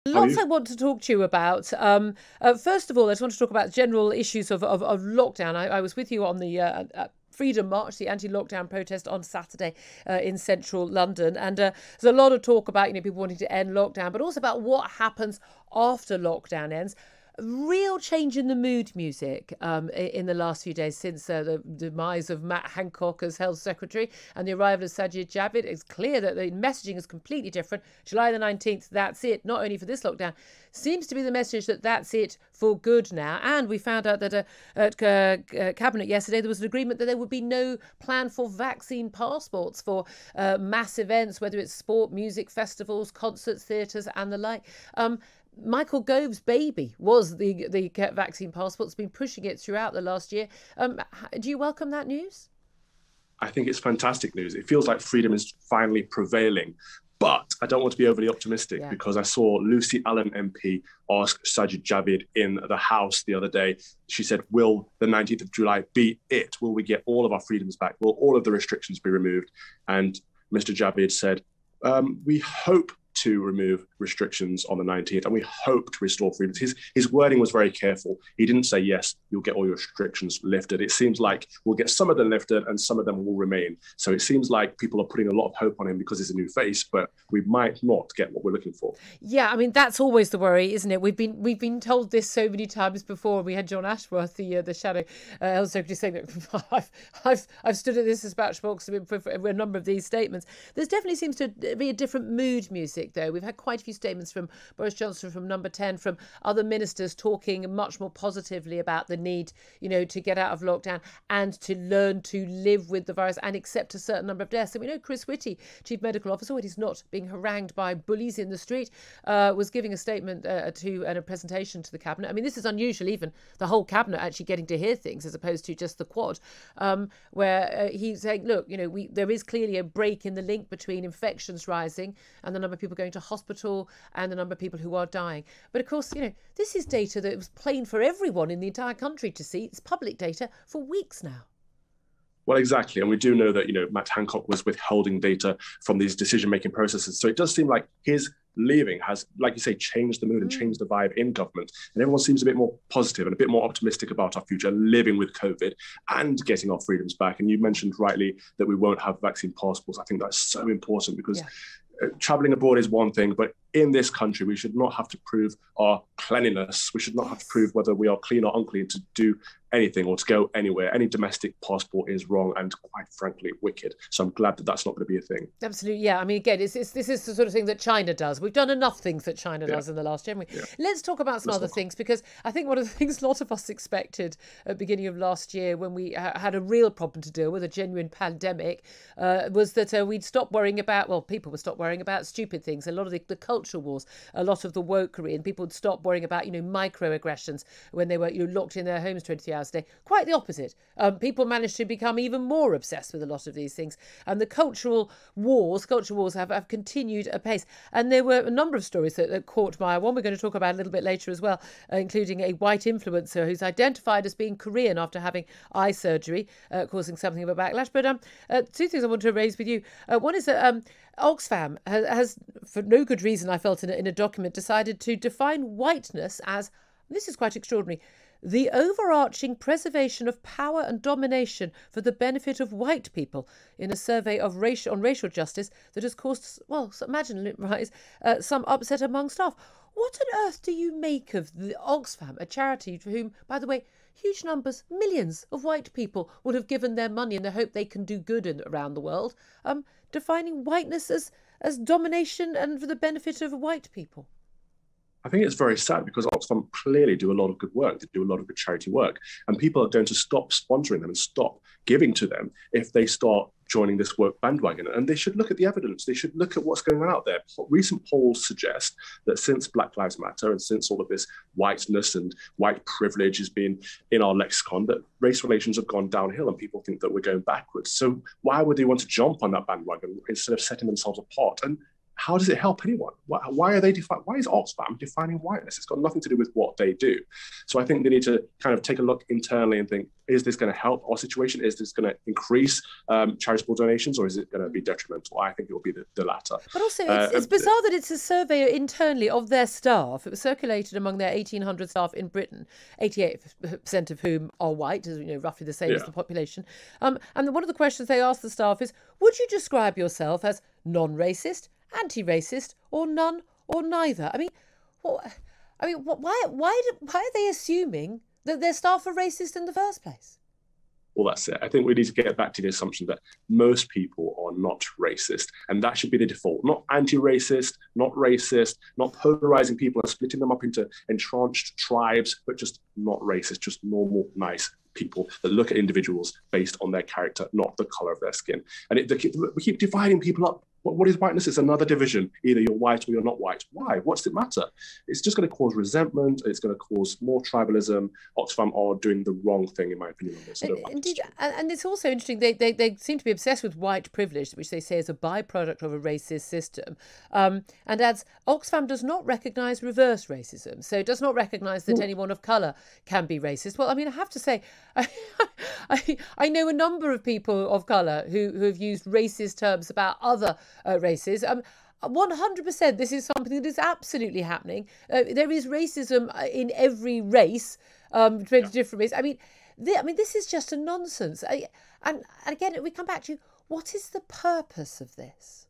How are Lots you? I want to talk to you about. First of all, I just want to talk about general issues of lockdown. I was with you on the Freedom March, the anti-lockdown protest on Saturday in central London. And there's a lot of talk about, people wanting to end lockdown, but also about what happens after lockdown ends. Real change in the mood music in the last few days since the demise of Matt Hancock as Health Secretary and the arrival of Sajid Javid. It's clear that the messaging is completely different. July the 19th, that's it, not only for this lockdown. Seems to be the message that that's it for good now. And we found out that at Cabinet yesterday there was an agreement that there would be no plan for vaccine passports for mass events, whether it's sport, music, festivals, concerts, theatres and the like. Michael Gove's baby was the vaccine passport. It's been pushing it throughout the last year. Do you welcome that news? I think it's fantastic news. It feels like freedom is finally prevailing. But I don't want to be overly optimistic Yeah. because I saw Lucy Allen MP ask Sajid Javid in the House the other day. She said, will the 19th of July be it? Will we get all of our freedoms back? Will all of the restrictions be removed? And Mr. Javid said, we hope to remove restrictions on the 19th and we hope to restore freedoms. His wording was very careful. He didn't say, yes, you'll get all your restrictions lifted. It seems like we'll get some of them lifted and some of them will remain. So it seems like people are putting a lot of hope on him because he's a new face, but we might not get what we're looking for. Yeah, I mean that's always the worry, isn't it? We've been told this so many times before. We had John Ashworth, the shadow health secretary, saying that I've stood at this dispatch box for a number of these statements. There definitely seems to be a different mood music, though. We've had quite a few statements from Boris Johnson, from Number 10, from other ministers talking much more positively about the need, to get out of lockdown and to learn to live with the virus and accept a certain number of deaths. And we know Chris Whitty, Chief Medical Officer, when he's not being harangued by bullies in the street, was giving a statement and a presentation to the Cabinet. I mean, this is unusual, even the whole Cabinet actually getting to hear things as opposed to just the Quad, where he's saying, look, there is clearly a break in the link between infections rising and the number of people going to hospital and the number of people who are dying. But of course, this is data that was plain for everyone in the entire country to see. It's public data for weeks now. Well, exactly. And we do know that, Matt Hancock was withholding data from these decision-making processes. So it does seem like his leaving has, like you say, changed the mood and changed the vibe in government. And everyone seems a bit more positive and a bit more optimistic about our future, living with COVID and getting our freedoms back. And you mentioned rightly that we won't have vaccine passports. I think that's so important because traveling abroad is one thing, but in this country, we should not have to prove our cleanliness. We should not have to prove whether we are clean or unclean to do anything or to go anywhere. Any domestic passport is wrong and, quite frankly, wicked. So I'm glad that that's not going to be a thing. Absolutely, yeah. I mean, again, this is the sort of thing that China does. We've done enough things that China does in the last year, haven't we? Let's talk about some other things, because I think one of the things a lot of us expected at the beginning of last year, when we had a real problem to deal with, a genuine pandemic, was that we'd stop worrying about, well, people would stop worrying about stupid things. A lot of the culture wars, a lot of the wokery, and people would stop worrying about, microaggressions when they were locked in their homes 23 hours a day. Quite the opposite. People managed to become even more obsessed with a lot of these things. And the culture wars have continued apace. And there were a number of stories that caught my eye. One we're going to talk about a little bit later as well, including a white influencer who's identified as being Korean after having eye surgery, causing something of a backlash. But two things I want to raise with you. One is that Oxfam has, for no good reason, I felt in a document, decided to define whiteness as, this is quite extraordinary, the overarching preservation of power and domination for the benefit of white people, in a survey of on racial justice that has caused, well, imagine, right, some upset among staff. What on earth do you make of the Oxfam, a charity for whom, by the way, huge numbers, millions of white people would have given their money in the hope they can do good around the world, defining whiteness as domination and for the benefit of white people? I think it's very sad because Oxfam clearly do a lot of good work. They do a lot of good charity work. And people are going to stop sponsoring them and stop giving to them if they start joining this woke bandwagon. And they should look at the evidence. They should look at what's going on out there. Recent polls suggest that since Black Lives Matter and since all of this whiteness and white privilege has been in our lexicon, that race relations have gone downhill and people think that we're going backwards. So why would they want to jump on that bandwagon instead of setting themselves apart? And how does it help anyone? Why are they why is Oxfam defining whiteness? It's got nothing to do with what they do. So I think they need to kind of take a look internally and think, is this going to help our situation? Is this going to increase charitable donations, or is it going to be detrimental? I think it will be the latter. But also, it's bizarre that it's a survey internally of their staff. It was circulated among their 1,800 staff in Britain, 88% of whom are white, as you know, roughly the same as the population. And one of the questions they asked the staff is, would you describe yourself as non-racist, anti-racist, or none or neither? I mean, why are they assuming that their staff are racist in the first place? Well, that's it. I think we need to get back to the assumption that most people are not racist, and that should be the default. Not anti-racist, not racist, not polarizing people and splitting them up into entrenched tribes, but just not racist, just normal, nice people that look at individuals based on their character, not the color of their skin. And we keep dividing people up. What is whiteness? It's another division. Either you're white or you're not white. Why? What's it matter? It's just going to cause resentment. It's going to cause more tribalism. Oxfam are doing the wrong thing, in my opinion, on this. Indeed, and it's also interesting. They seem to be obsessed with white privilege, which they say is a byproduct of a racist system. And adds, Oxfam does not recognise reverse racism, so it does not recognise that anyone of colour can be racist. Well, I mean, I have to say, I know a number of people of colour who have used racist terms about other races. 100%, this is something that is absolutely happening. There is racism in every race, different races. I mean, this is just a nonsense. And again, we come back to, what is the purpose of this?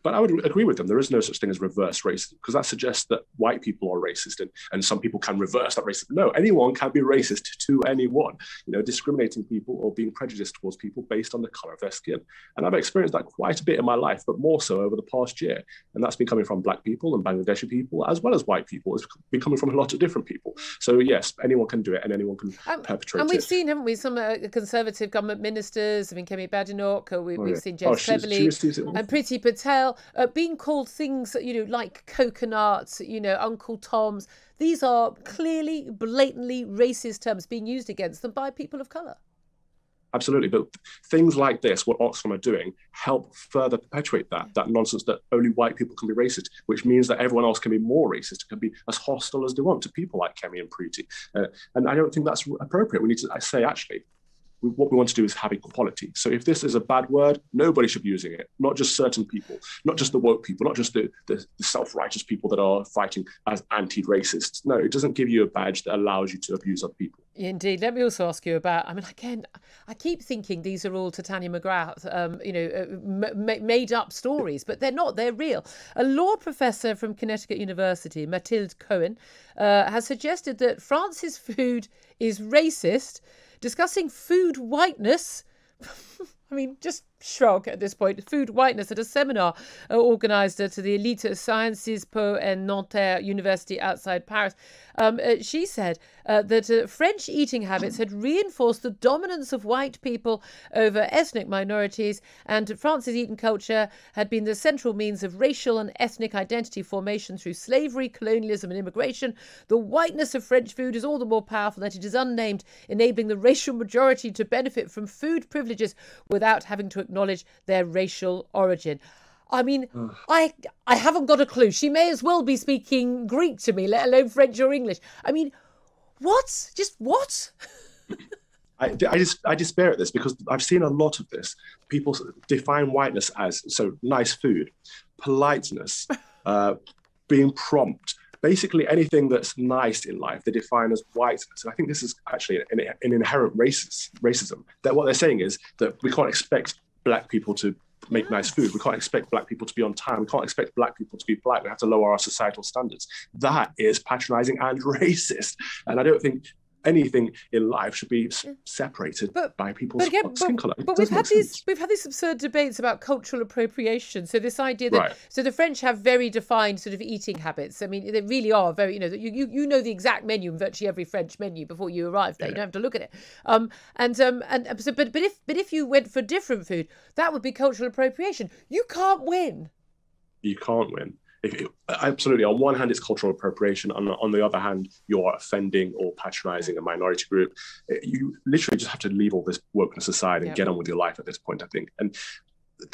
But I would agree with them. There is no such thing as reverse racism, because that suggests that white people are racist and some people can reverse that racism. No, anyone can be racist to anyone, discriminating people or being prejudiced towards people based on the color of their skin. And I've experienced that quite a bit in my life, but more so over the past year. And that's been coming from black people and Bangladeshi people, as well as white people. It's been coming from a lot of different people. So yes, anyone can do it and anyone can perpetrate it. And we've seen, haven't we, some Conservative government ministers, Kemi Badenoch, we've seen James Cleverly and Priti Patel, being called things, like coconuts, Uncle Toms. These are clearly, blatantly racist terms being used against them by people of colour. Absolutely, but things like this, what Oxfam are doing, help further perpetuate that nonsense that only white people can be racist, which means that everyone else can be more racist, can be as hostile as they want to people like Kemi and Priti. And I don't think that's appropriate. We need to say, actually, what we want to do is have equality. So if this is a bad word, nobody should be using it, not just certain people, not just the woke people, not just the self-righteous people that are fighting as anti-racists. No, it doesn't give you a badge that allows you to abuse other people. Indeed. Let me also ask you about, again, I keep thinking these are all Titania McGrath, made up stories, but they're not, they're real. A law professor from Connecticut University, Mathilde Cohen, has suggested that France's food is racist, discussing food whiteness. Just shrug at this point. Food whiteness at a seminar organised to the Elite Sciences Po and Nanterre University outside Paris. She said that French eating habits had reinforced the dominance of white people over ethnic minorities, and France's eating culture had been the central means of racial and ethnic identity formation through slavery, colonialism and immigration. The whiteness of French food is all the more powerful that it is unnamed, enabling the racial majority to benefit from food privileges without having to acknowledge their racial origin. I haven't got a clue. She may as well be speaking Greek to me, let alone French or English. What? Just what? I despair at this, because I've seen a lot of this. People define whiteness as nice food, politeness, being prompt. Basically, anything that's nice in life, they define as whiteness. And I think this is actually an inherent racism. That what they're saying is that we can't expect black people to make nice food. We can't expect black people to be on time. We can't expect black people to be polite. We have to lower our societal standards. That is patronizing and racist. And I don't think anything in life should be separated by people's skin color. But we've had these absurd debates about cultural appropriation. So this idea that so the French have very defined sort of eating habits. They really are very, you know the exact menu in virtually every French menu before you arrive there. You don't have to look at it. But if you went for different food, that would be cultural appropriation. You can't win. You can't win. Absolutely. On one hand, it's cultural appropriation. On the other hand, you are offending or patronizing a minority group. You literally just have to leave all this wokeness aside and get on with your life at this point, I think. And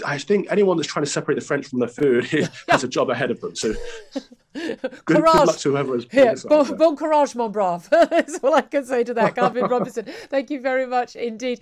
I think anyone that's trying to separate the French from their food has a job ahead of them. So good luck to whoever is putting this up. Bon courage, mon brave. That's all I can say to that. Calvin Robinson, thank you very much indeed.